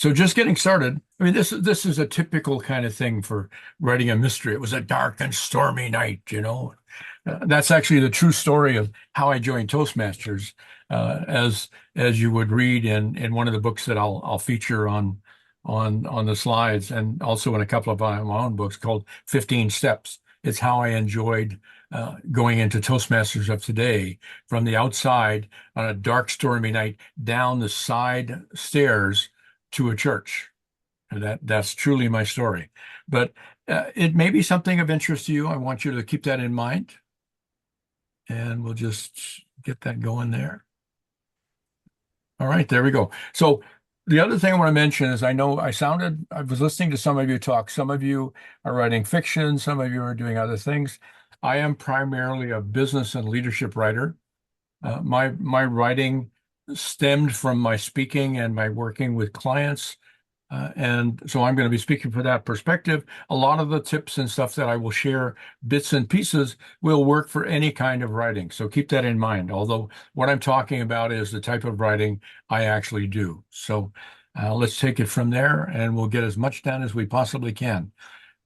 So just getting started. I mean, this is a typical kind of thing for writing a mystery. It was a dark and stormy night, you know. That's actually the true story of how I joined Toastmasters, as you would read in one of the books that I'll feature on the slides, and also in a couple of my own books called 15 Steps. It's how I enjoyed going into Toastmasters of today from the outside on a dark, stormy night down the side stairs to a church. And that's truly my story. But it may be something of interest to you. I want you to keep that in mind, and we'll just get that going there. All right, there we go. So the other thing I want to mention is I was listening to some of you talk. Some of you are writing fiction, some of you are doing other things. I am primarily a business and leadership writer. My writing stemmed from my speaking and my working with clients. And so I'm going to be speaking for that perspective. A lot of the tips and stuff that I will share, bits and pieces, will work for any kind of writing. So keep that in mind. Although what I'm talking about is the type of writing I actually do. So let's take it from there, and we'll get as much done as we possibly can.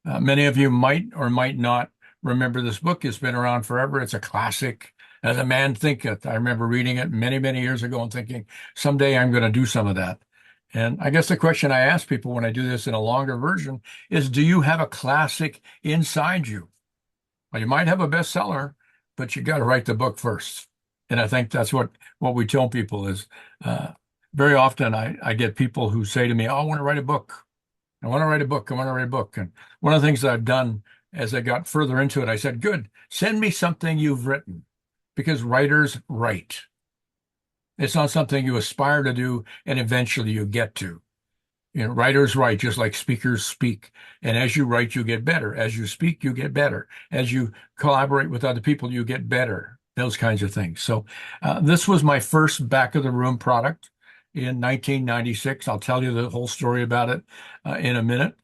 Many of you might or might not remember this book. It's been around forever. It's a classic. As a man thinketh. I remember reading it many, many years ago and thinking, someday I'm going to do some of that. And I guess the question I ask people when I do this in a longer version is, do you have a classic inside you? Well, you might have a bestseller, but you got to write the book first. And I think that's what we tell people is very often I get people who say to me, oh, I want to write a book. I want to write a book. I want to write a book. And one of the things that I've done as I got further into it, I said, good, send me something you've written, because writers write. It's not something you aspire to do and eventually you get to. You know, writers write just like speakers speak. And as you write, you get better. As you speak, you get better. As you collaborate with other people, you get better. Those kinds of things. So this was my first back of the room product in 1996. I'll tell you the whole story about it in a minute.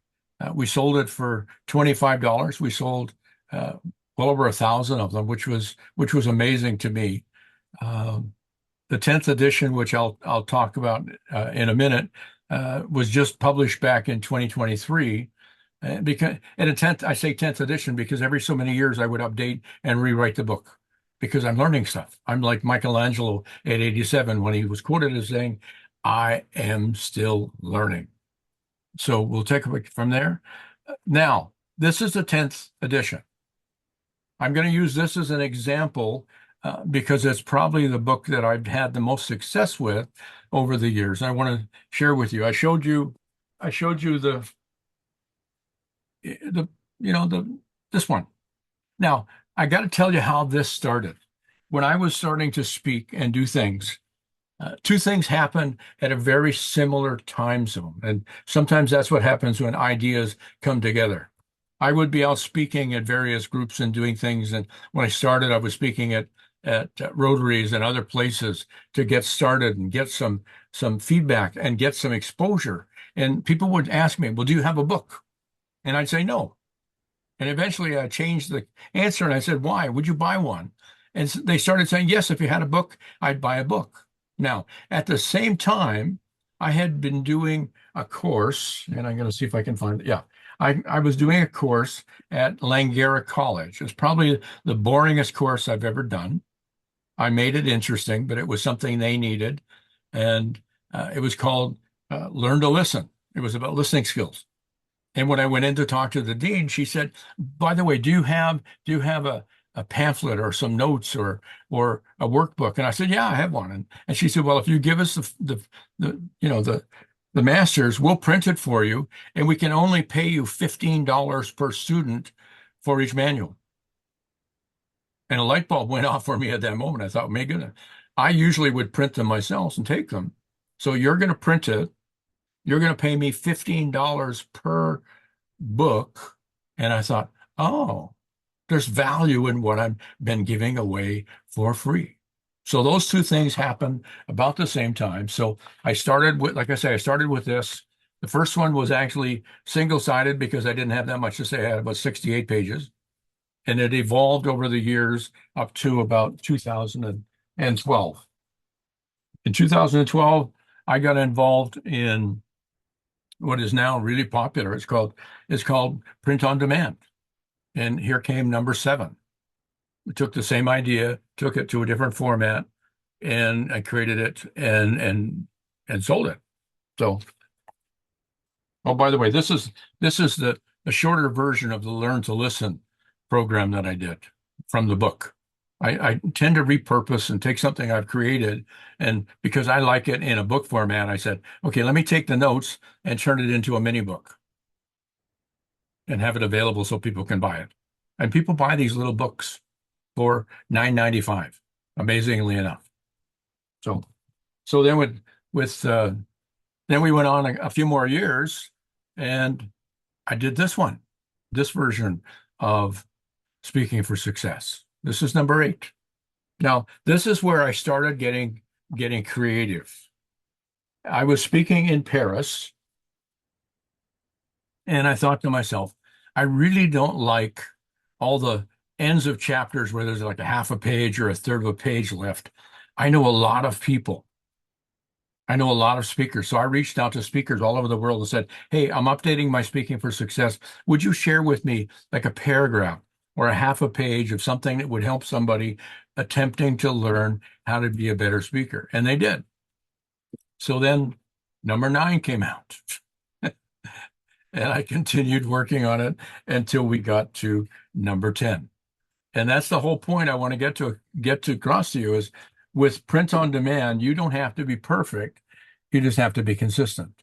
We sold it for $25. We sold well over 1,000 of them, which was amazing to me. The 10th edition, which I'll talk about in a minute, was just published back in 2023. Because at a 10th, I say 10th edition because every so many years I would update and rewrite the book because I'm learning stuff. I'm like Michelangelo at 87 when he was quoted as saying, I am still learning. So we'll take it from there. Now, this is the 10th edition. I'm going to use this as an example because it's probably the book that I've had the most success with over the years. I want to share with you. I showed you this one. Now, I got to tell you how this started. When I was starting to speak and do things, two things happen at a very similar time zone. And sometimes that's what happens when ideas come together. I would be out speaking at various groups and doing things. And when I started, I was speaking at Rotaries and other places to get started and get some feedback and get some exposure. And people would ask me, well, do you have a book? And I'd say no. And eventually I changed the answer and I said, why? Would you buy one? And they started saying, yes, if you had a book, I'd buy a book. Now, at the same time, I had been doing a course, and I'm going to see if I can find it. Yeah. I was doing a course at Langara College. It's probably the boringest course I've ever done. I made it interesting, but it was something they needed. And it was called Learn to Listen. It was about listening skills. And when I went in to talk to the dean, she said, by the way, do you have a pamphlet or some notes or a workbook? And I said, yeah, I have one. And she said, well, if you give us the masters, we'll print it for you, and we can only pay you $15 per student for each manual. And a light bulb went off for me at that moment. I thought, my goodness, I usually would print them myself and take them. So you're going to print it. You're going to pay me $15 per book. And I thought, oh, there's value in what I've been giving away for free. So those two things happened about the same time. So I started with, like I say, I started with this. The first one was actually single-sided because I didn't have that much to say. I had about 68 pages. And it evolved over the years up to about 2012. In 2012, I got involved in what is now really popular. It's called print on demand. And here came number 7. We took the same idea, took it to a different format, and I created it and sold it. So, oh, by the way, this is the shorter version of the Learn to Listen program that I did from the book. I tend to repurpose and take something I've created, and because I like it in a book format, I said, okay, let me take the notes and turn it into a mini book and have it available so people can buy it. And people buy these little books for $9.95, amazingly enough. So, so then with then we went on a few more years, and I did this version of Speaking for Success. This is number 8. Now, this is where I started getting creative. I was speaking in Paris, and I thought to myself, I really don't like all the ends of chapters where there's like a half a page or a third of a page left. I know a lot of people. I know a lot of speakers. So I reached out to speakers all over the world and said, hey, I'm updating my Speaking for Success. Would you share with me like a paragraph or a half a page of something that would help somebody attempting to learn how to be a better speaker? And they did. So then number 9 came out. And I continued working on it until we got to number 10. And that's the whole point I want to get to across to you is with print on demand, you don't have to be perfect. You just have to be consistent.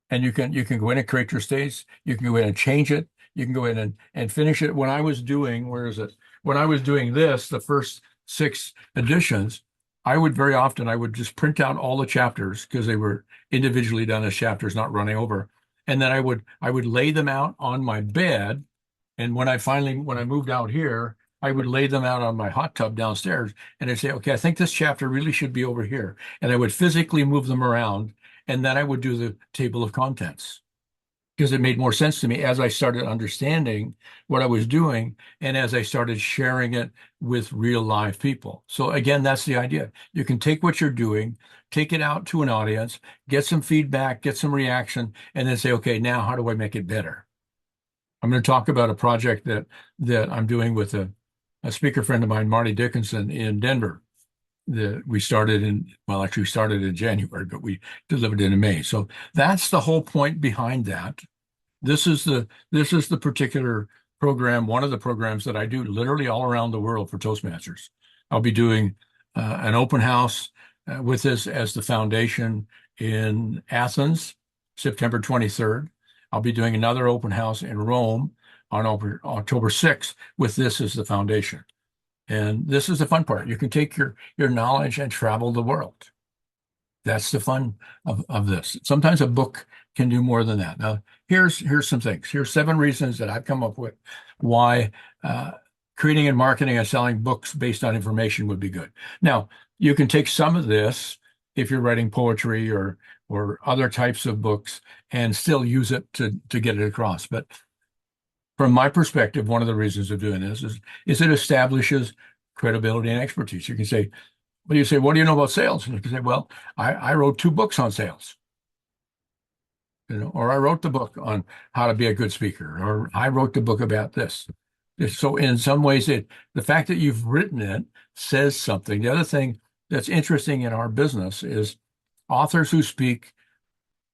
And you can go in and create your states. You can go in and change it. You can go in and finish it. When I was doing, where is it? When I was doing this, the first 6 editions, I would very often, I would just print out all the chapters because they were individually done as chapters, not running over. And then I would lay them out on my bed. And when I moved out here, I would lay them out on my hot tub downstairs and I'd say, okay, I think this chapter really should be over here. And I would physically move them around. And then I would do the table of contents because it made more sense to me as I started understanding what I was doing and as I started sharing it with real live people. So again, that's the idea. You can take what you're doing, take it out to an audience, get some feedback, get some reaction, and then say, okay, now how do I make it better? I'm going to talk about a project that I'm doing with a speaker friend of mine, Marty Dickinson in Denver. That we started actually we started in January, but we delivered it in May. So that's the whole point behind that. This is the particular program, one of the programs that I do literally all around the world for Toastmasters. I'll be doing an open house with this as the foundation in Athens, September 23rd. I'll be doing another open house in Rome on October 6th with this as the foundation. And this is the fun part. You can take your knowledge and travel the world. That's the fun of this. Sometimes a book can do more than that. Now, here's some things. Here's 7 reasons that I've come up with why creating and marketing and selling books based on information would be good. Now, you can take some of this if you're writing poetry or other types of books and still use it to get it across. But from my perspective, one of the reasons of doing this is it establishes credibility and expertise. You can say, well, you say, what do you know about sales? And you can say, well, I wrote 2 books on sales, or I wrote the book on how to be a good speaker, or I wrote the book about this. So in some ways, the fact that you've written it says something. The other thing that's interesting in our business is authors who speak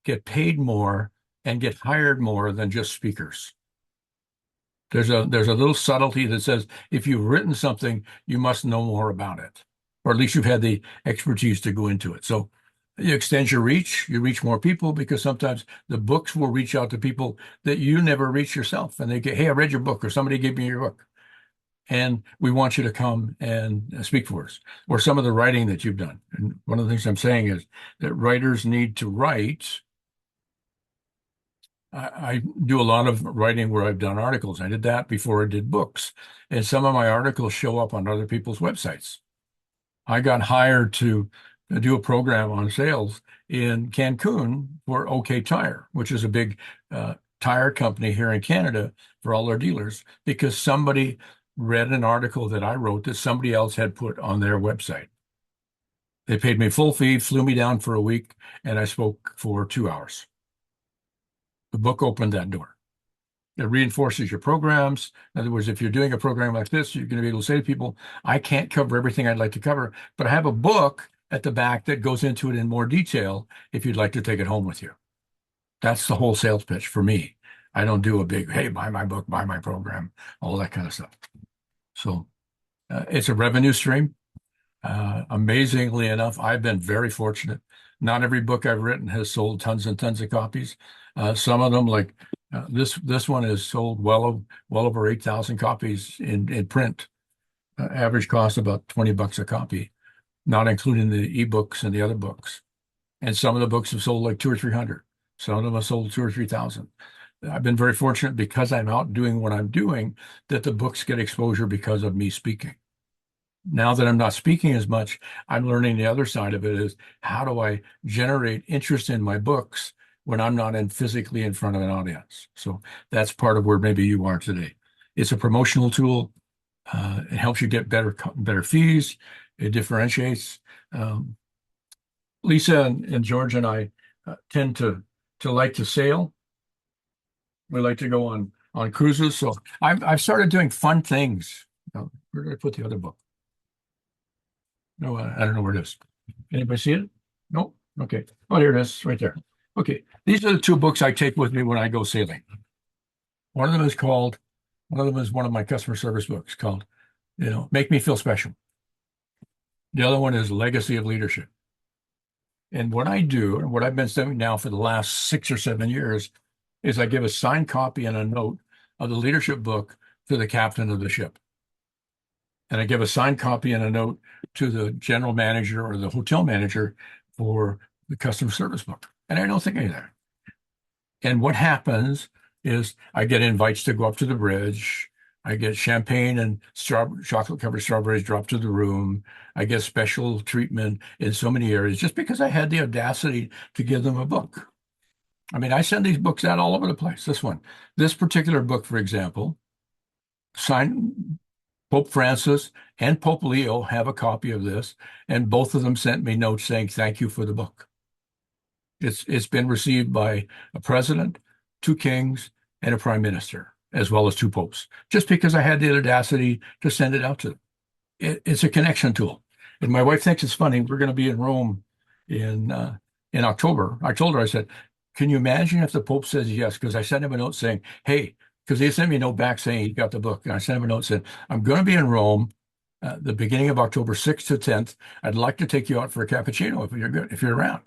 get paid more and get hired more than just speakers. There's a little subtlety that says if you've written something, you must know more about it, or at least you've had the expertise to go into it. So you extend your reach, you reach more people because sometimes the books will reach out to people that you never reach yourself. And they get, hey, I read your book, or somebody gave me your book, and we want you to come and speak for us, or some of the writing that you've done. And one of the things I'm saying is that writers need to write. I do a lot of writing where I've done articles. I did that before I did books. And some of my articles show up on other people's websites. I got hired to do a program on sales in Cancun for OK Tire, which is a big tire company here in Canada for all their dealers, because somebody read an article that I wrote that somebody else had put on their website. They paid me full fee, flew me down for a week, and I spoke for 2 hours. The book opened that door. It reinforces your programs. In other words, if you're doing a program like this, you're going to be able to say to people, I can't cover everything I'd like to cover, but I have a book at the back that goes into it in more detail if you'd like to take it home with you. That's the whole sales pitch for me. I don't do a big, hey, buy my book, buy my program, all that kind of stuff. So it's a revenue stream. Amazingly enough, I've been very fortunate. Not every book I've written has sold tons and tons of copies. Some of them, like this one, has sold well over 8,000 copies in print. Average cost about $20 a copy, not including the ebooks and the other books. And some of the books have sold like 200 or 300. Some of them have sold 2,000 or 3,000. I've been very fortunate because I'm out doing what I'm doing that the books get exposure because of me speaking. Now that I'm not speaking as much, I'm learning the other side of it is how do I generate interest in my books when I'm not physically in front of an audience? So that's part of where maybe you are today. It's a promotional tool. It helps you get better fees. It differentiates. Lisa and George and I tend to like to sail. We like to go on cruises. So I've started doing fun things. Where did I put the other book? No, I don't know where it is. Anybody see it? No? Okay. Oh, here it is, right there. Okay. These are the two books I take with me when I go sailing. One of them is one of my customer service books called, Make Me Feel Special. The other one is Legacy of Leadership. And what I do, and what I've been doing now for the last 6 or 7 years, is I give a signed copy and a note of the leadership book to the captain of the ship. And I give a signed copy and a note to the general manager or the hotel manager for the customer service book. And I don't think any of that. And what happens is I get invites to go up to the bridge. I get champagne and chocolate-covered strawberries dropped to the room. I get special treatment in so many areas just because I had the audacity to give them a book. I mean, I send these books out all over the place. This particular book, for example, signed Pope Francis and Pope Leo have a copy of this, and both of them sent me notes saying thank you for the book. It's been received by a president, 2 kings, and a prime minister, as well as 2 popes, just because I had the audacity to send it out to them. It's a connection tool. And my wife thinks it's funny. We're going to be in Rome in October. I told her, I said, can you imagine if the Pope says yes? Because I sent him a note saying, hey, because he sent me a note back saying he got the book. And I sent him a note saying, I'm going to be in Rome the beginning of October 6th to 10th. I'd like to take you out for a cappuccino if you're around.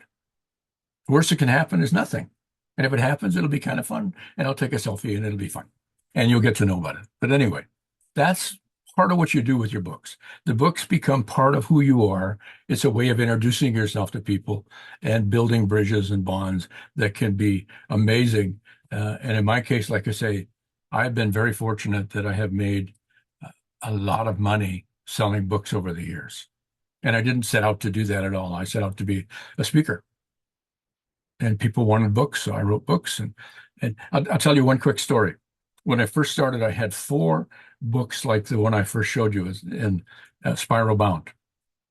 The worst that can happen is nothing. And if it happens, it'll be kind of fun. And I'll take a selfie and it'll be fun. And you'll get to know about it. But anyway, that's part of what you do with your books. The books become part of who you are. It's a way of introducing yourself to people and building bridges and bonds that can be amazing. And in my case, like I say, I've been very fortunate that I have made a lot of money selling books over the years. And I didn't set out to do that at all. I set out to be a speaker. And people wanted books, so I wrote books. And I'll tell you one quick story. When I first started, I had 4 books like the one I first showed you in Spiral Bound.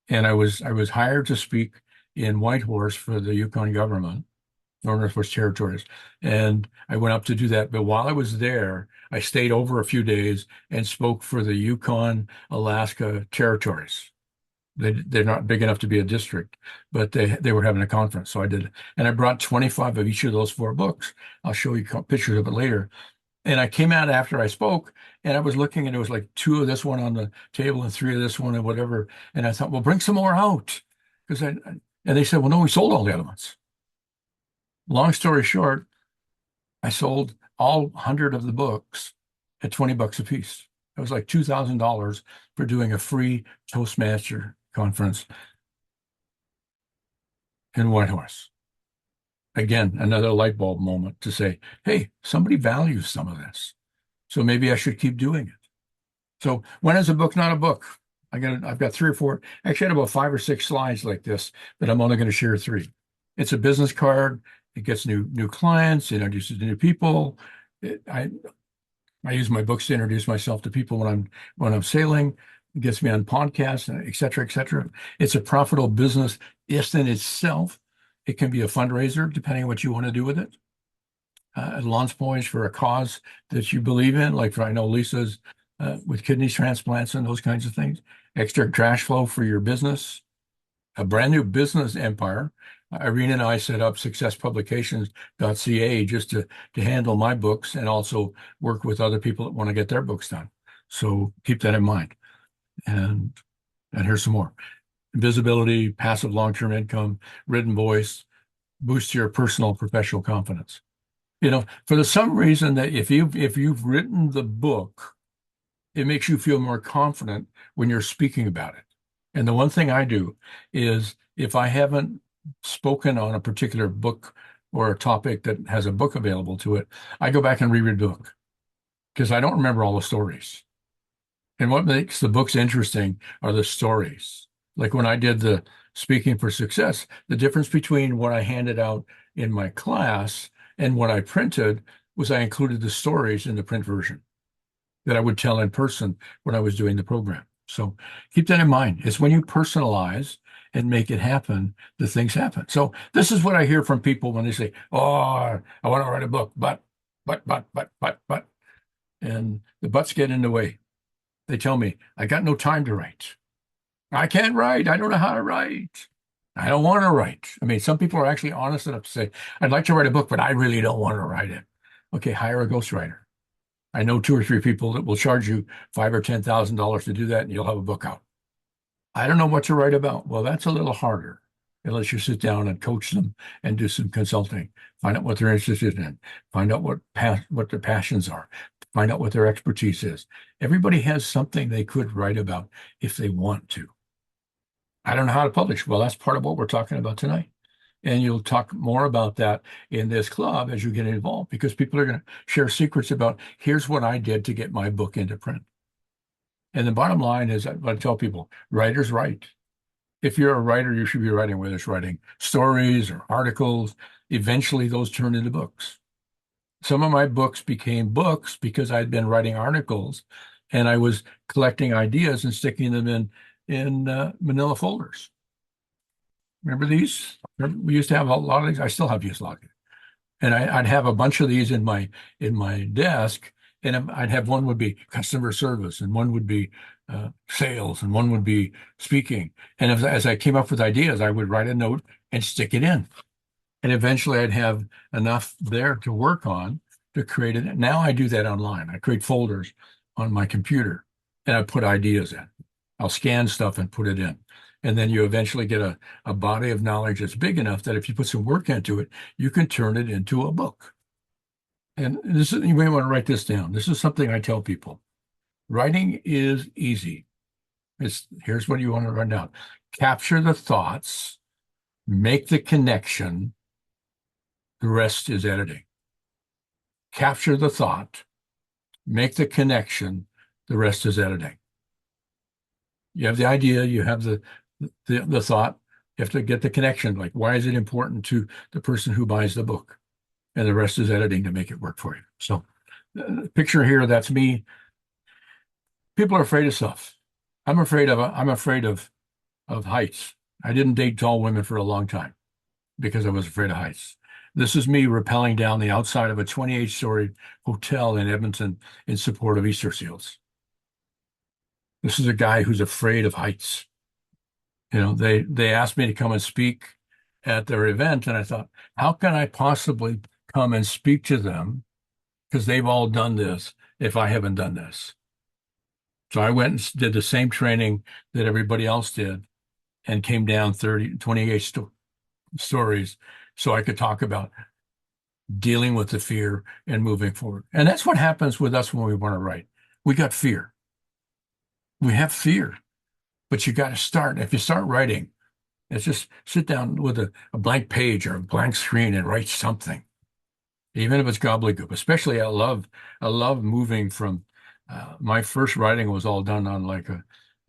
And I was hired to speak in Whitehorse for the Yukon government, or Northwest Territories. And I went up to do that. But while I was there, I stayed over a few days and spoke for the Yukon, Alaska territories. They're not big enough to be a district, but they were having a conference. So I did. And I brought 25 of each of those 4 books. I'll show you pictures of it later. And I came out after I spoke and I was looking and there was like 2 of this one on the table and 3 of this one and whatever. And I thought, well, bring some more out. And they said, well, no, we sold all the other ones. Long story short, I sold all 100 of the books at $20 a piece. It was like $2,000 for doing a free Toastmaster conference in Whitehorse. Again, another light bulb moment to say, hey, somebody values some of this. So maybe I should keep doing it. So when is a book not a book? I've got 3 or 4, actually I had about 5 or 6 slides like this, but I'm only going to share 3. It's a business card. It gets new clients, it introduces new people. I use my books to introduce myself to people when I'm sailing. It gets me on podcasts, et cetera, et cetera. It's a profitable business just in itself. It can be a fundraiser, depending on what you want to do with it. launch points for a cause that you believe in. Like for, I know Lisa's with kidney transplants and those kinds of things. Extra cash flow for your business, a brand new business empire. Irene and I set up successpublications.ca just to handle my books and also work with other people that want to get their books done. So keep that in mind. And here's some more. Visibility, passive long-term income, written voice, boost your personal professional confidence. For the some reason that if you've written the book, it makes you feel more confident when you're speaking about it. And the one thing I do is if I haven't spoken on a particular book or a topic that has a book available to it, I go back and reread the book because I don't remember all the stories. And what makes the books interesting are the stories. Like when I did the Speaking for Success, the difference between what I handed out in my class and what I printed was I included the stories in the print version that I would tell in person when I was doing the program. So keep that in mind. It's when you personalize and make it happen, the things happen. So this is what I hear from people when they say, "Oh, I want to write a book, but," and the buts get in the way. They tell me, "I got no time to write. I can't write. I don't know how to write. I don't want to write." I mean, some people are actually honest enough to say, "I'd like to write a book, but I really don't want to write it." Okay, hire a ghostwriter. I know two or three people that will charge you $5,000 or $10,000 to do that, and you'll have a book out. I don't know what to write about. Well, that's a little harder unless you sit down and coach them and do some consulting. Find out what they're interested in. Find out what their passions are. Find out what their expertise is. Everybody has something they could write about if they want to. I don't know how to publish. Well, that's part of what we're talking about tonight. And you'll talk more about that in this club as you get involved because people are going to share secrets about here's what I did to get my book into print. And the bottom line is I tell people, writers write. If you're a writer, you should be writing, whether it's writing stories or articles. Eventually, those turn into books. Some of my books became books because I'd been writing articles and I was collecting ideas and sticking them in manila folders. Remember these? We used to have a lot of these. I still have used a lot of these. And I'd have a bunch of these in my desk, and I'd have one would be customer service, and one would be sales, and one would be speaking. And as I came up with ideas, I would write a note and stick it in. And eventually I'd have enough there to work on to create it. Now I do that online. I create folders on my computer and I put ideas in. I'll scan stuff and put it in. And then you eventually get a body of knowledge that's big enough that if you put some work into it, you can turn it into a book. And you may want to write this down. This is something I tell people. Writing is easy. Here's what you want to write down. Capture the thoughts, make the connection. The rest is editing. Capture the thought, make the connection. The rest is editing. You have the idea, you have the thought, you have to get the connection. Like, why is it important to the person who buys the book? And the rest is editing to make it work for you. So, picture here, that's me. People are afraid of stuff. I'm afraid of heights. I didn't date tall women for a long time because I was afraid of heights. This is me rappelling down the outside of a 28-story hotel in Edmonton in support of Easter seals. This is a guy who's afraid of heights. They asked me to come and speak at their event, and I thought, how can I possibly come and speak to them because they've all done this if I haven't done this? So I went and did the same training that everybody else did and came down 28 stories so I could talk about dealing with the fear and moving forward. And that's what happens with us when we want to write. We got fear. We have fear, but you got to start. If you start writing, it's just sit down with a blank page or a blank screen and write something, even if it's gobbledygook. Especially I love moving from my first writing was all done on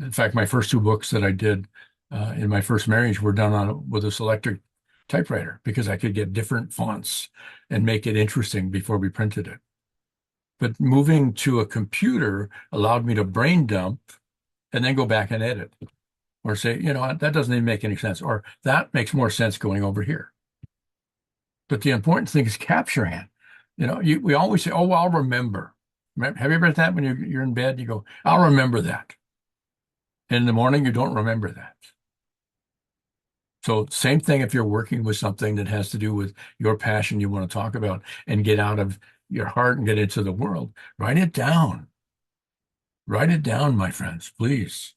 in fact, my first two books that I did in my first marriage were done with a electric typewriter because I could get different fonts and make it interesting before we printed it. But moving to a computer allowed me to brain dump and then go back and edit or say, that doesn't even make any sense, or that makes more sense going over here. But the important thing is capturing it. We always say, "Oh, I'll remember." Have you ever had that when you're in bed? You go, "I'll remember that." And in the morning, you don't remember that. So same thing if you're working with something that has to do with your passion you want to talk about and get out of your heart and get into the world. Write it down. Write it down, my friends, please.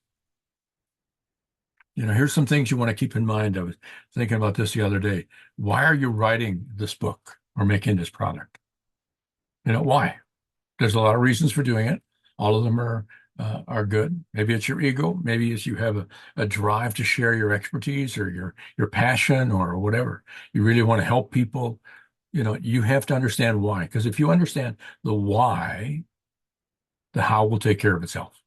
Here's some things you want to keep in mind. I was thinking about this the other day. Why are you writing this book or making this product? Why? There's a lot of reasons for doing it. All of them are good. Maybe it's your ego. Maybe it's you have a drive to share your expertise or your passion or whatever. You really want to help people. You have to understand why. Because if you understand the why, the how will take care of itself.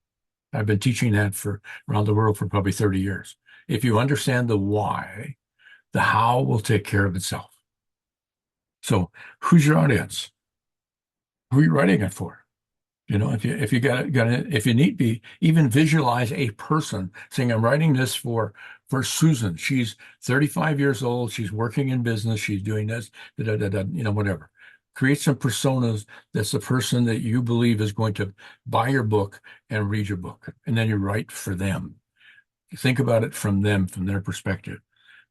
I've been teaching that for around the world for probably 30 years. If you understand the why, the how will take care of itself. So who's your audience? Who are you writing it for? If you need be, even visualize a person saying, I'm writing this for Susan. She's 35 years old. She's working in business. She's doing this, da, da, da, da, whatever. Create some personas that's the person that you believe is going to buy your book and read your book. And then you write for them. Think about it from them, from their perspective.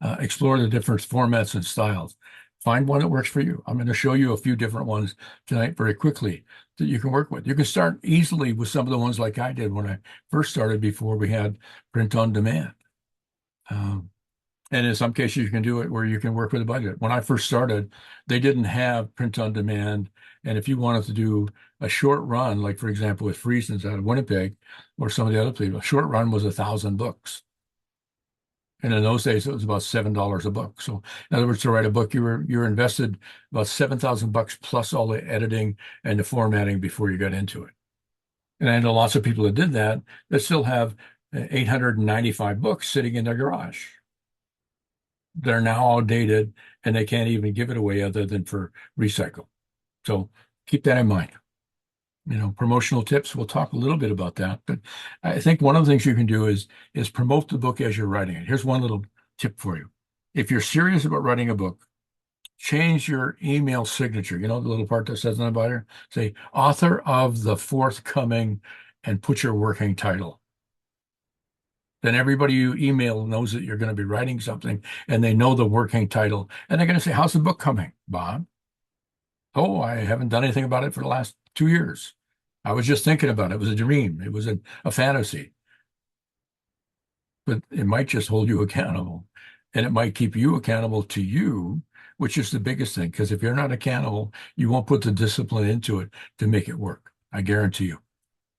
Explore the different formats and styles. Find one that works for you. I'm going to show you a few different ones tonight very quickly that you can work with. You can start easily with some of the ones like I did when I first started before we had print on demand. And in some cases, you can do it where you can work with a budget. When I first started, they didn't have print on demand. And if you wanted to do a short run, like for example, with Friesens out of Winnipeg or some of the other people, a short run was 1,000 books. And in those days, it was about $7 a book. So in other words, to write a book, you were invested about $7,000 plus all the editing and the formatting before you got into it. And I know lots of people that did that still have 895 books sitting in their garage. They're now outdated and they can't even give it away other than for recycle. So keep that in mind. Promotional tips, we'll talk a little bit about that, but I think one of the things you can do is promote the book as you're writing it. Here's one little tip for you. If you're serious about writing a book, change your email signature. The little part that says on the bottom, say author of the forthcoming and put your working title. Then everybody you email knows that you're going to be writing something and they know the working title. And they're going to say, how's the book coming, Bob? Oh, I haven't done anything about it for the last 2 years. I was just thinking about it. It was a dream. It was a fantasy. But it might just hold you accountable. And it might keep you accountable to you, which is the biggest thing. Because if you're not accountable, you won't put the discipline into it to make it work. I guarantee you.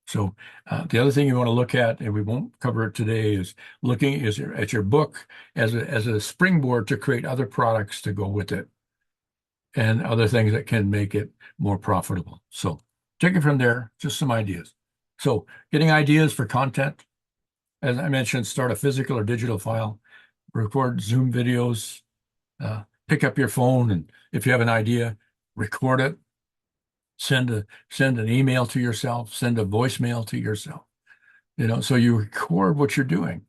So the other thing you want to look at, and we won't cover it today, is looking at your book as a springboard to create other products to go with it and other things that can make it more profitable. So take it from there, just some ideas. So getting ideas for content, as I mentioned, start a physical or digital file, record Zoom videos, pick up your phone, and if you have an idea, record it, send an email to yourself, send a voicemail to yourself, so you record what you're doing.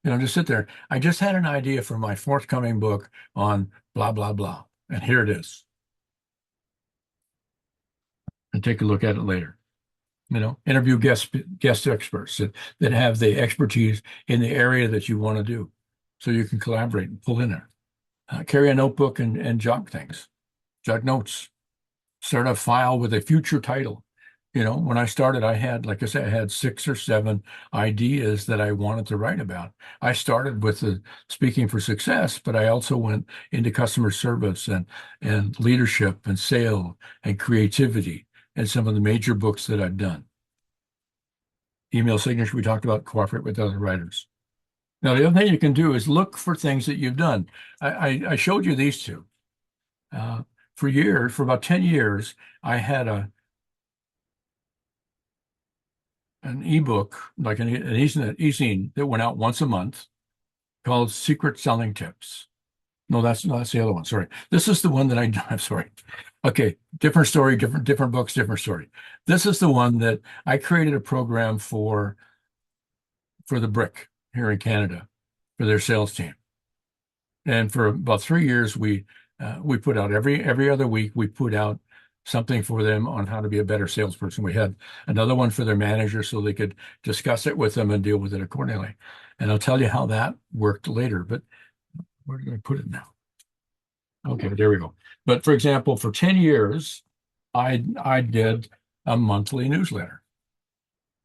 Just sit there. I just had an idea for my forthcoming book on blah, blah, blah, and here it is. And take a look at it later. Interview guest experts that have the expertise in the area that you want to do, so you can collaborate and pull in there. Carry a notebook and jot things, jot notes. Start a file with a future title. When I started, I had, like I said, I had 6 or 7 ideas that I wanted to write about. I started with the speaking for success, but I also went into customer service and leadership and sale and creativity and some of the major books that I've done. Email signature, we talked about, cooperate with other writers. Now, the other thing you can do is look for things that you've done. I showed you these two. For years, for about 10 years, I had an ebook, like an e-zine that went out once a month called Secret Selling Tips. No, that's the other one. Sorry. This is the one that I'm sorry. Okay, different story, different books, different story. This is the one that I created a program for the Brick here in Canada for their sales team. And for about 3 years, we put out every other week, we put out something for them on how to be a better salesperson. We had another one for their manager so they could discuss it with them and deal with it accordingly. And I'll tell you how that worked later, but where did I put it now? Okay, there we go. But for example, for 10 years, I did a monthly newsletter.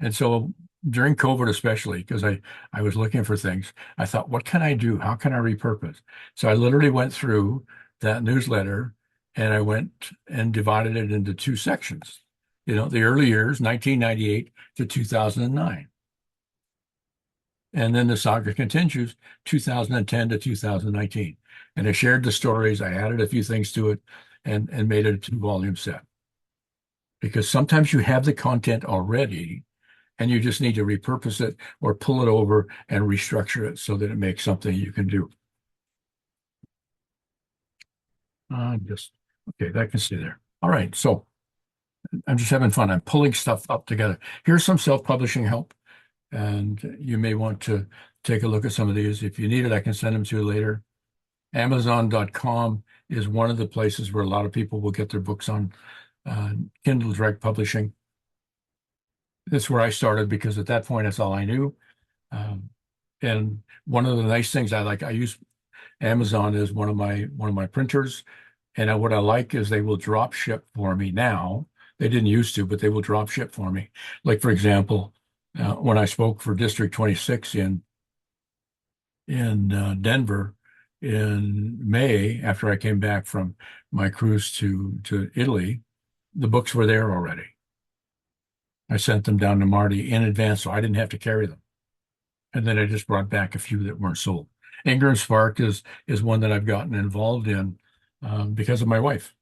And so during COVID, especially, because I was looking for things, I thought, what can I do? How can I repurpose? So I literally went through that newsletter and I went and divided it into two sections. The early years, 1998 to 2009. And then the saga continues, 2010 to 2019. And I shared the stories, I added a few things to it, and made it a two-volume set. Because sometimes you have the content already, and you just need to repurpose it or pull it over and restructure it so that it makes something you can do. Okay, that can stay there. All right, so I'm just having fun. I'm pulling stuff up together. Here's some self-publishing help, and you may want to take a look at some of these. If you need it, I can send them to you later. Amazon.com is one of the places where a lot of people will get their books on Kindle Direct Publishing. That's where I started because at that point, that's all I knew. And one of the nice things I like, I use Amazon as one of my printers. And what I like is they will drop ship for me now. They didn't used to, but they will drop ship for me. Like, for example, when I spoke for District 26 in Denver in May, after I came back from my cruise to Italy, the books were there already. I sent them down to Marty in advance, so I didn't have to carry them. And then I just brought back a few that weren't sold. Anger and Spark is one that I've gotten involved in because of my wife.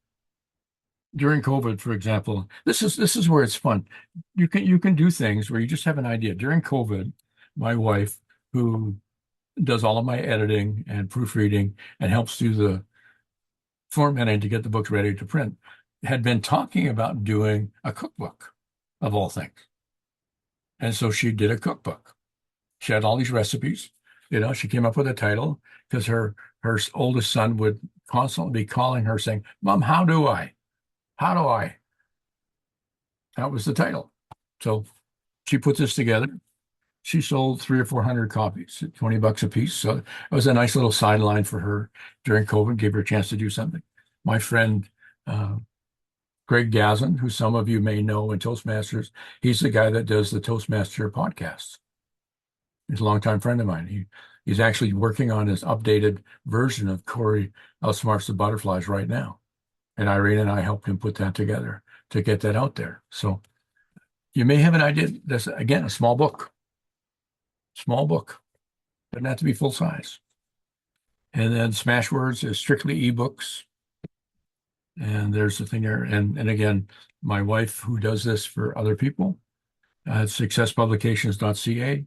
During COVID, for example, this is where it's fun. You can do things where you just have an idea. During COVID, my wife, who does all of my editing and proofreading and helps do the formatting to get the books ready to print, had been talking about doing a cookbook of all things. And so she did a cookbook. She had all these recipes. She came up with a title because her oldest son would constantly be calling her saying, "Mom, how do I? How do I?" That was the title. So she put this together. She sold 300 or 400 copies at $20 a piece. So it was a nice little sideline for her during COVID, gave her a chance to do something. My friend, Greg Gazin, who some of you may know in Toastmasters, he's the guy that does the Toastmaster podcasts. He's a longtime friend of mine. He's actually working on his updated version of Corey Outsmarts the Butterflies right now. And Irene and I helped him put that together to get that out there. So you may have an idea. That's, again, a small book. Small book. Doesn't have to be full size. And then Smashwords is strictly ebooks. And there's the thing there. And again, my wife, who does this for other people, successpublications.ca.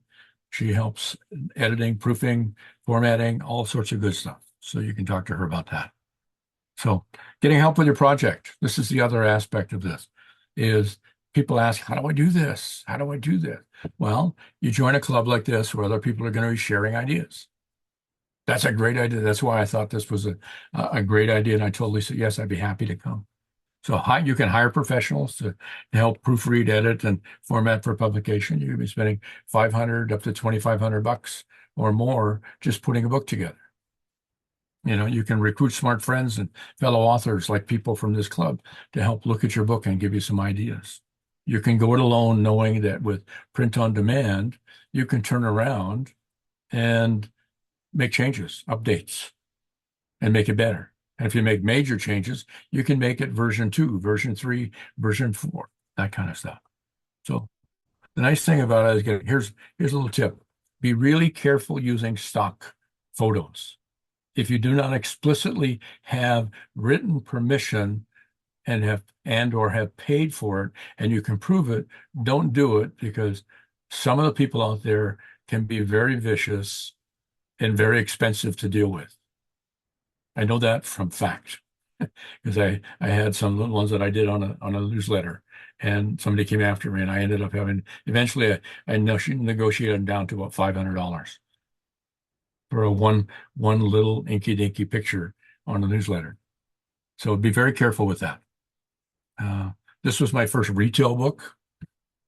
She helps editing, proofing, formatting, all sorts of good stuff. So you can talk to her about that. So getting help with your project. This is the other aspect of this, is people ask, how do I do this? How do I do this? Well, you join a club like this where other people are going to be sharing ideas. That's a great idea. That's why I thought this was a great idea. And I told Lisa, yes, I'd be happy to come. So you can hire professionals to help proofread, edit, and format for publication. You can be spending $500 up to $2,500 or more just putting a book together. You can recruit smart friends and fellow authors like people from this club to help look at your book and give you some ideas. You can go it alone knowing that with print on demand, you can turn around and make changes, updates, and make it better. And if you make major changes, you can make it version 2, version 3, version 4, that kind of stuff. So the nice thing about it is, here's a little tip. Be really careful using stock photos. If you do not explicitly have written permission or have paid for it, and you can prove it, don't do it, because some of the people out there can be very vicious and very expensive to deal with. I know that from fact, because I had some little ones that I did on a newsletter, and somebody came after me, and I ended up eventually I negotiated them down to about $500 for a one little inky dinky picture on the newsletter. So be very careful with that. Uh, this was my first retail book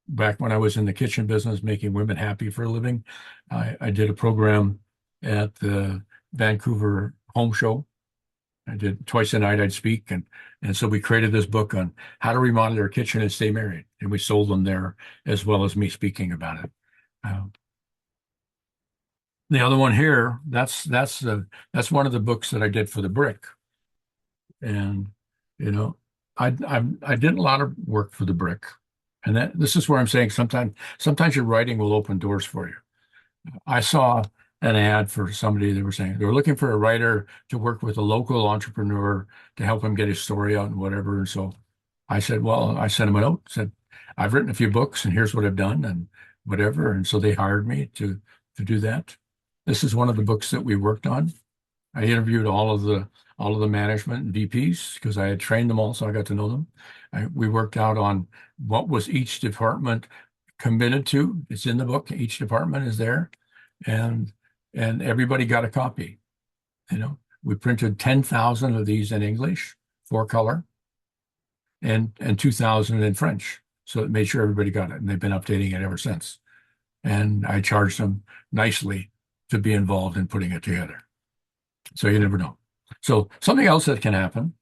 back when I was in the kitchen business, making women happy for a living. I did a program at the Vancouver Home Show. I did twice a night I'd speak, and so we created this book on how to remodel your kitchen and stay married, and we sold them there as well as me speaking about it. Uh, the other one here, that's one of the books that I did for the brick, and you know, I did a lot of work for the brick, and that this is where I'm saying sometimes your writing will open doors for you. I saw an ad for somebody that were saying they were looking for a writer to work with a local entrepreneur to help him get his story out and whatever. And so I said, well, I sent him a note, said, I've written a few books and here's what I've done and whatever. And so they hired me to do that. This is one of the books that we worked on. I interviewed all of the management and VPs because I had trained them all, so I got to know them. We worked out on what was each department committed to. It's in the book. Each department is there, and everybody got a copy. We printed 10,000 of these in English, 4-color, and 2,000 in French. So it made sure everybody got it, and they've been updating it ever since. And I charged them nicely to be involved in putting it together. So you never know. So something else that can happen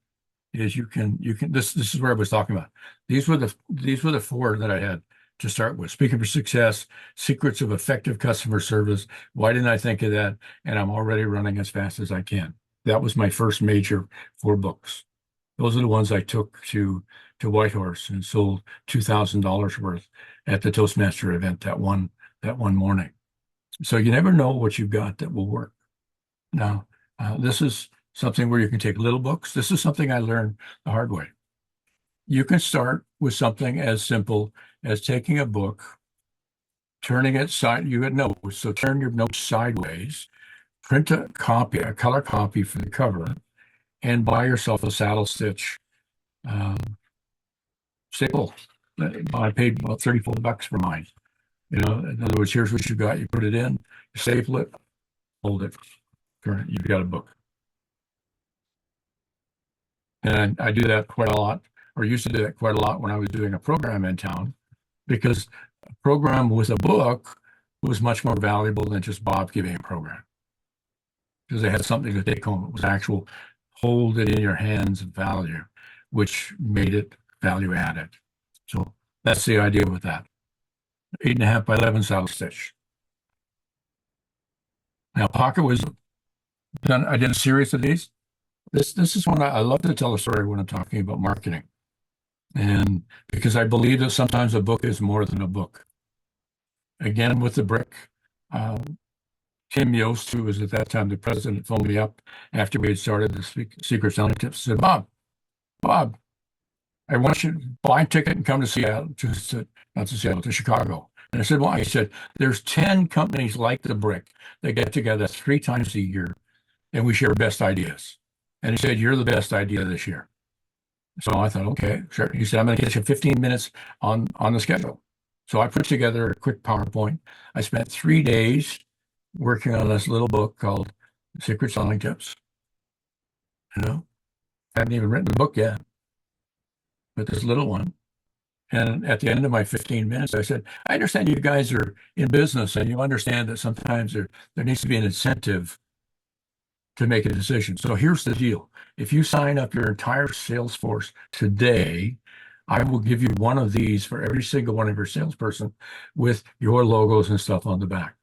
is you can this is where I was talking about. These were the 4 that I had to start with. Speaking for Success, Secrets of Effective Customer Service. Why didn't I think of that? And I'm already running as fast as I can. That was my first major 4 books. Those are the ones I took to Whitehorse and sold $2,000 worth at the Toastmaster event that one morning. So you never know what you've got that will work. Now, this is something where you can take little books. This is something I learned the hard way. You can start with something as simple as taking a book, turning it side. You had notes, so turn your notes sideways, print a copy, a color copy for the cover, and buy yourself a saddle stitch staple. I paid about $34 for mine. In other words, here's what you got. You put it in, you staple it, hold it. You've got a book. And I do that quite a lot, or used to do that quite a lot when I was doing a program in town, because a program with a book was much more valuable than just Bob giving a program, because they had something to take home. It was actual hold it in your hands value, which made it value added. So that's the idea with that. 8.5 by 11 saddle stitch. Now, pocket was done. I did a series of these. This is one I love to tell a story when I'm talking about marketing. And because I believe that sometimes a book is more than a book. Again, with the brick, Kim Yost, who was at that time the president, phoned me up after we had started the Secret Selling Tips, said, Bob, I want you to buy a ticket and come to Seattle, not to Seattle, to Chicago. And I said, why? He said, there's 10 companies like the brick that get together 3 times a year, and we share best ideas. And he said, you're the best idea this year. So I thought, okay, sure. He said, I'm going to get you 15 minutes on the schedule. So I put together a quick PowerPoint. I spent 3 days working on this little book called Secret Selling Tips. I hadn't even written the book yet, but this little one. And at the end of my 15 minutes, I said, I understand you guys are in business and you understand that sometimes there needs to be an incentive to make a decision. So here's the deal. If you sign up your entire sales force today, I will give you one of these for every single one of your salesperson with your logos and stuff on the back.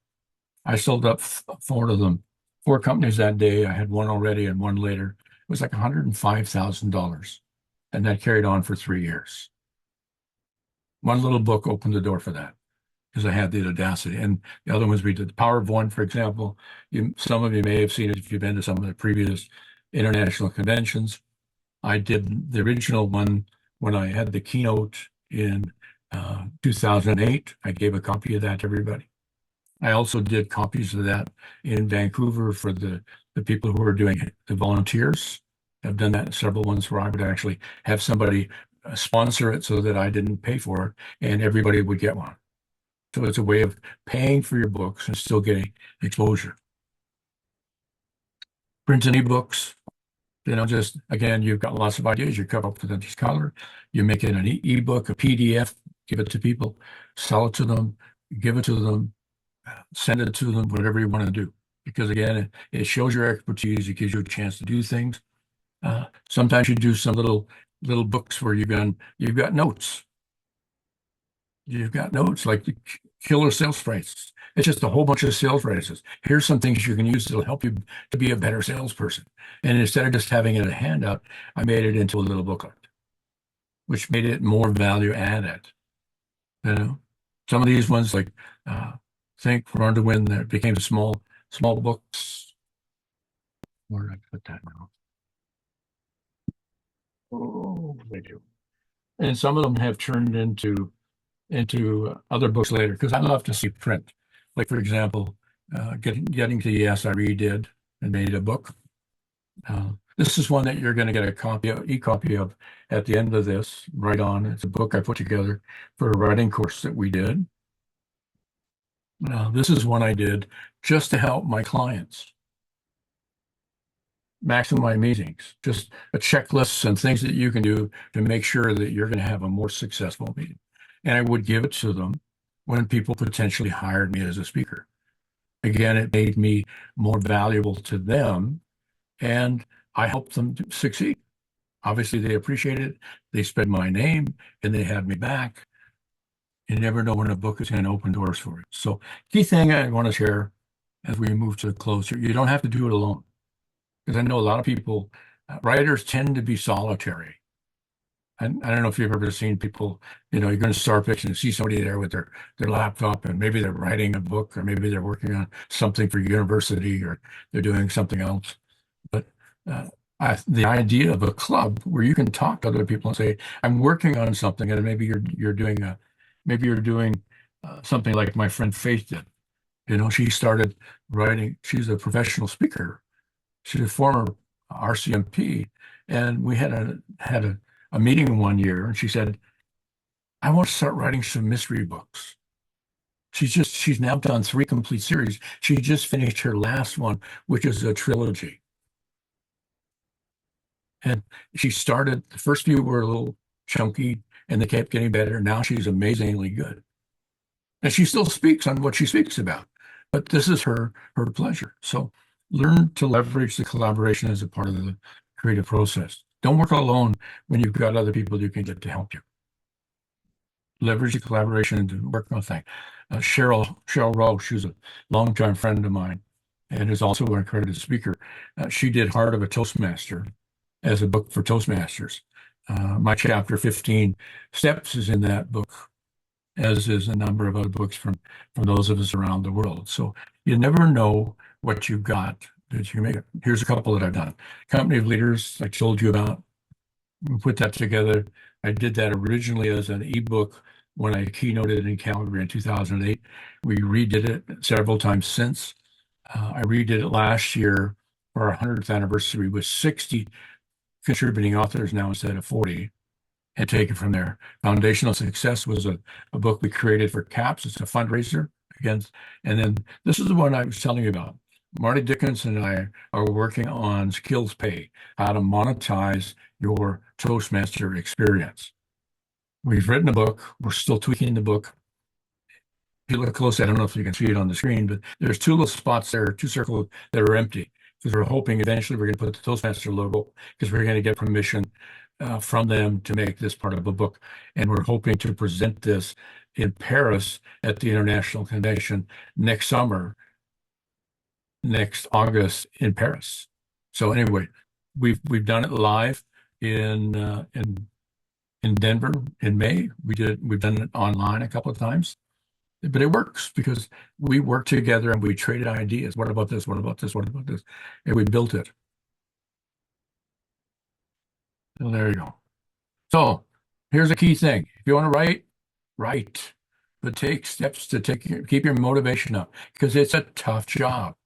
I sold up 4 of them, 4 companies that day. I had one already and one later. It was like $105,000. And that carried on for 3 years. One little book opened the door for that because I had the audacity. And the other ones we did. The Power of One, for example. Some of you may have seen it if you've been to some of the previous international conventions. I did the original one when I had the keynote in 2008. I gave a copy of that to everybody. I also did copies of that in Vancouver for the people who are doing it, the volunteers. I've done that in several ones where I would actually have somebody sponsor it so that I didn't pay for it and everybody would get one. So it's a way of paying for your books and still getting exposure. Print and ebooks. Just again, you've got lots of ideas. You come up with these color, you make it an ebook, a PDF, give it to people, sell it to them, give it to them, send it to them, whatever you want to do. Because again, it shows your expertise. It gives you a chance to do things. Sometimes you do some little books where you've got notes. You've got notes like the killer sales phrases. It's just a whole bunch of sales phrases. Here's some things you can use that'll help you to be a better salesperson. And instead of just having it in a handout, I made it into a little booklet, which made it more value added. You know, some of these ones like Think, Run to Win, that became small books. Where did I put that now? Oh, they do. And some of them have turned into other books later because I love to see print. Like for example, getting to Yes, I redid and made a book. This is one that you're going to get e-copy of at the end of this. Right on. It's a book I put together for a writing course that we did. This is one I did just to help my clients maximize meetings. Just a checklist and things that you can do to make sure that you're going to have a more successful meeting. And I would give it to them when people potentially hired me as a speaker. Again, it made me more valuable to them, and I helped them to succeed. Obviously, they appreciate it. They spread my name, and they have me back. You never know when a book is going to open doors for you. So, key thing I want to share as we move to the close here, you don't have to do it alone. Because I know a lot of people, writers tend to be solitary. And I don't know if you've ever seen people, you're going to Starbucks and see somebody there with their laptop, and maybe they're writing a book, or maybe they're working on something for university, or they're doing something else. But the idea of a club where you can talk to other people and say, I'm working on something, and maybe you're doing something like my friend Faith did. She started writing. She's a professional speaker. She's a former RCMP, and we had a meeting one year, and she said, I want to start writing some mystery books. She's now done 3 complete series. She just finished her last one, which is a trilogy. And she started, the first few were a little chunky, and they kept getting better. Now she's amazingly good. And she still speaks on what she speaks about, but this is her pleasure. So learn to leverage the collaboration as a part of the creative process. Don't work alone when you've got other people you can get to help you. Leverage the collaboration and work on things. Cheryl Rowe, she's a longtime friend of mine and is also an accredited speaker. She did Heart of a Toastmaster as a book for Toastmasters. My chapter 15 Steps is in that book, as is a number of other books from those of us around the world. So you never know what you've got that you make it. Here's a couple that I've done. Company of Leaders, I told you about. We put that together. I did that originally as an ebook when I keynoted in Calgary in 2008. We redid it several times since. I redid it last year for our 100th anniversary with 60 contributing authors now instead of 40, and take it from there. Foundational Success was a book we created for CAPS. It's a fundraiser against, and then this is the one I was telling you about. Marty Dickinson and I are working on Skills Pay, how to monetize your Toastmaster experience. We've written a book. We're still tweaking the book. If you look closely, I don't know if you can see it on the screen, but there's 2 little spots there, 2 circles that are empty, because we're hoping eventually we're going to put the Toastmaster logo, because we're going to get permission from them to make this part of a book. And we're hoping to present this in Paris at the International Convention next summer, next August in Paris. So anyway, we've done it live in Denver in May. We've done it online a couple of times, but it works because we work together and we traded ideas. What about this? What about this? What about this? And we built it. So there you go. So here's a key thing. If you want to write, but take steps to keep your motivation up, because it's a tough job.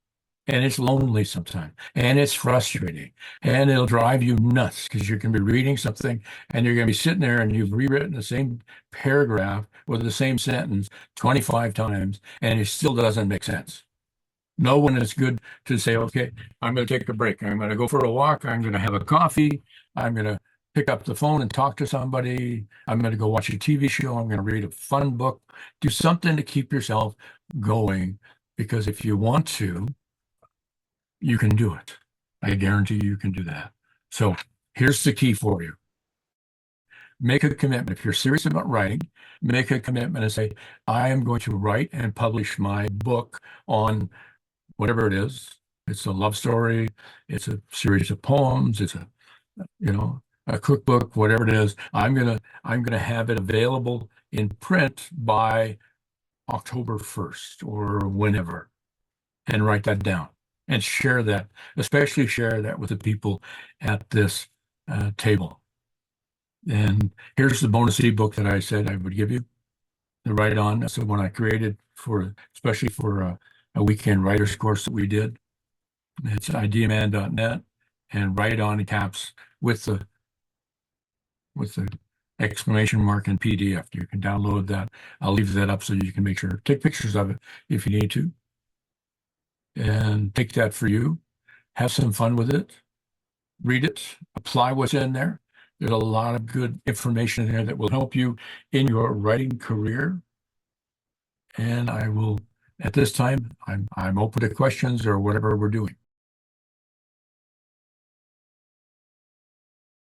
And it's lonely sometimes, and it's frustrating, and it'll drive you nuts because you're going to be reading something and you're going to be sitting there and you've rewritten the same paragraph with the same sentence 25 times, and it still doesn't make sense. Know when it's good to say, okay, I'm going to take a break. I'm going to go for a walk. I'm going to have a coffee. I'm going to pick up the phone and talk to somebody. I'm going to go watch a TV show. I'm going to read a fun book. Do something to keep yourself going, because if you want to, you can do it. I guarantee you can do that. So here's the key for you. Make a commitment. If you're serious about writing, make a commitment and say, I am going to write and publish my book on whatever it is. It's a love story, it's a series of poems, it's a, a cookbook, whatever it is. I'm gonna have it available in print by October 1st or whenever, and write that down and share that, especially share that with the people at this table. And here's the bonus ebook that I said I would give you. The Write On. That's the one I created for, especially for a weekend writers course that we did. It's ideaman.net, and Write On in caps with the exclamation mark in PDF. You can download that. I'll leave that up so you can make sure, take pictures of it if you need to, and take that for you. Have some fun with it. Read it. Apply what's in there. There's a lot of good information in there that will help you in your writing career. And I will, at this time, I'm open to questions or whatever we're doing.